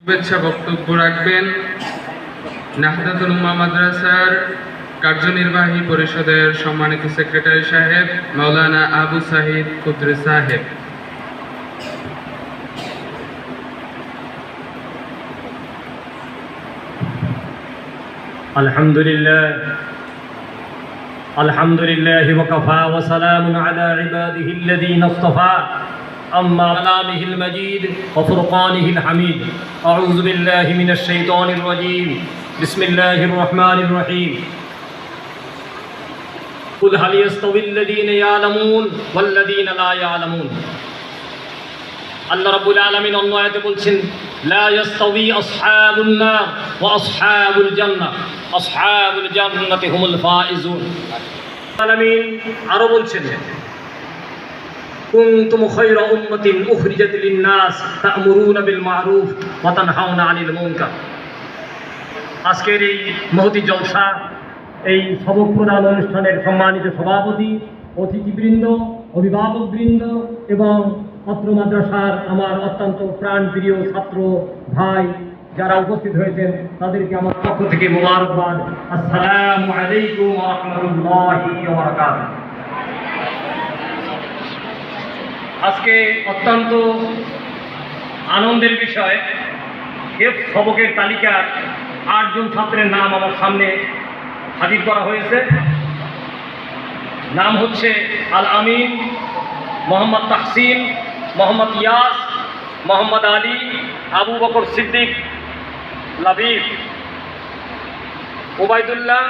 শুভেচ্ছা বক্তব্য রাখবেন নাহদাতুল উম্মাহ মাদ্রাসার কার্যনির্বাহী পরিষদের সম্মানিত সেক্রেটারি সাহেব মাওলানা আবু সাহিদ কুদ্রি সাহেব। আলহামদুলিল্লাহ ওয়াকাফা ওয়া সালামুন আলা ইবাদিহিল্লাযীনা ইসতাফা أما كلامه المجيد وفرقانه الحميد أعوذ بالله من الشيطان الرجيم بسم الله الرحمن الرحيم قل هل يستوي الذين يعلمون والذين لا يعلمون আল্লাহ রাব্বুল আলামিন অন্য আয়াতে বলছেন লা ইয়াস্তাওয়ি আসহাবুন নার ওয়া আসহাবুল জান্নাহ আসহাবুল জান্নাতি হুমুল ফাইজুন। আলামিন আরো বলছেন কুনতুম খায়রা উম্মাতিন উখরিজাত লিন-নাস তা'মুরুনা বিল মা'রুফ ওয়া তানহাউনা আনিল মুনকার। আজকের এই মহতি জলসা, এই সবক প্রদান অনুষ্ঠানের সম্মানিত সভাপতি, অতিথিবৃন্দ, অভিভাবকবৃন্দ এবং অত্র মাদ্রাসার আমার অত্যন্ত প্রাণপ্রিয় ছাত্র ভাই যারা উপস্থিত হয়েছেন তাদেরকে আমার পক্ষ থেকে মোবারকবাদ। আসসালামু আলাইকুম ওয়া রাহমাতুল্লাহি ওয়া বারাকাতুহু। আজকে অত্যন্ত আনন্দের বিষয়, হেফজ সবকের তালিকার 8 জন ছাত্রের নাম আমার সামনে হাজির করা হয়েছে। নাম হচ্ছে আল আমিন, মোহাম্মদ তাহসিন, মোহাম্মদ ইয়াস, মোহাম্মদ আলী, আবু বকর সিদ্দিক, লাবিব, ওবায়দুল্লাহ,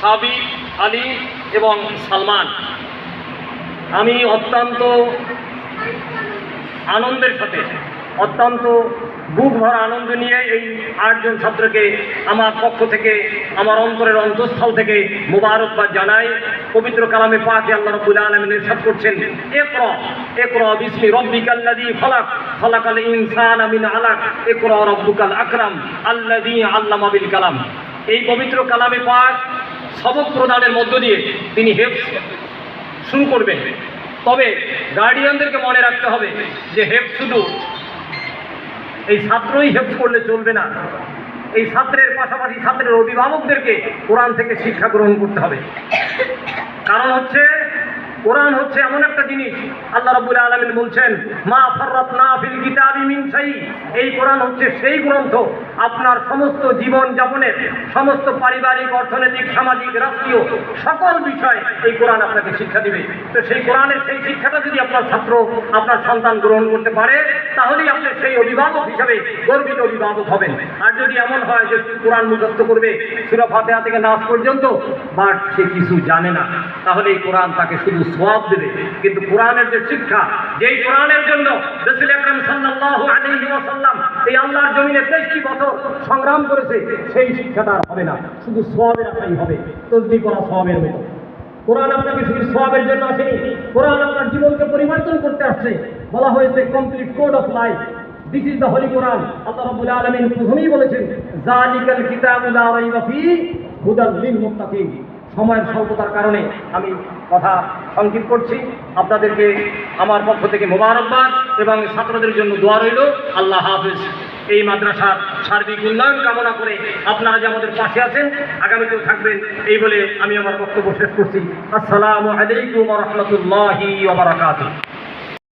সাবিক, আলী এবং সালমান। আমি অত্যন্ত আনন্দের সাথে, অত্যন্ত বুক ভরা আনন্দ নিয়ে এই 8 জন ছাত্রকে আমার পক্ষ থেকে, আমার অন্তরের অন্তঃস্থল থেকে মোবারকবাদ জানাই। পবিত্র কালামে পাকে আল্লাহ রাব্বুল আলামিন ইরশাদ করছেন ইকরা ইকরা বিসমি রাব্বিকাল্লাযী খালাক খালাকাল ইনসানা মিন আলাক ইকরা রাব্বুকাল আকরাম আল্লাযী আল্লামা বিল কালাম। এই পবিত্র কালামে পাক সবক প্রদানের মধ্য দিয়ে তিনি হেফজ শুরু করবেন। তবে গার্ডিয়ানদেরকে মনে রাখতে হবে যে হেফজ শুধু এই ছাত্রই হেফজ করলে চলবে না, এই ছাত্রের পাশাপাশি ছাত্রের অভিভাবকদেরকে কোরআন থেকে শিক্ষা গ্রহণ করতে হবে। কারণ হচ্ছে কোরআন হচ্ছে এমন একটা জিনিস, আল্লাহ রাব্বুল আলামিন বলছেন মা ফাররাতনা ফিল কিতাবি মিন শাই। এই কোরআন হচ্ছে সেই গ্রন্থ আপনার সমস্ত জীবন যাপনের, সমস্ত পারিবারিক, অর্থনৈতিক, সামাজিক, রাষ্ট্রীয় সকল বিষয় এই কোরআন আপনাকে শিক্ষা দিবে। তো সেই কোরআনের সেই শিক্ষাটা যদি আপনার ছাত্র, আপনার সন্তান গ্রহণ করতে পারে, তাহলেই আপনি সেই অভিভাবক হিসাবে গর্বিত অভিভাবক হবেন। আর যদি এমন হয় যে কোরআন মুখস্থ করবে সূরা ফাতিহা থেকে নাস পর্যন্ত, বাট সে কিছু জানে না, তাহলে এই কোরআন তাকে শুধু সওয়াব দেবে, কিন্তু কোরআনের যে শিক্ষা, যেই কোরআনের জন্য রাসূল আকরাম সাল্লাল্লাহু আলাইহি ওয়াসাল্লাম এই আল্লাহর জমিনে 23টি বছর সংগ্রাম করেছে, সেই শিক্ষাটা হবে না, শুধু সওয়াবের আশাই হবে, তসবিহ করা সওয়াবের মতো। কোরআন আপনাকে শুধু সওয়াবের জন্য আসেনি, কোরআন আপনার জীবনকে পরিবর্তন করতে আসছে। বলা হয়েছে complete code of life, this is the holy Quran. আল্লাহ রাব্বুল আলামিন প্রথমেই বলেছেন যালিকাল কিতাবু লা রাইবা ফীহি হুদাল লিল মুত্তাকিন। সময়ের স্বল্পতার কারণে আমি কথা সংক্ষেপ করছি। আপনাদেরকে আমার পক্ষ থেকে মোবারকবাদ এবং ছাত্রদের জন্য দোয়া রইল। আল্লাহ হাফেজ। এই মাদ্রাসার সার্বিক উন্নয়ন কামনা করে আপনারা যে আমাদের পাশে আছেন, আগামীতেও থাকবেন, এই বলে আমি আমার বক্তব্য শেষ করছি। আসসালামু আলাইকুম ওয়া রাহমাতুল্লাহি ওয়া বারাকাতুহু।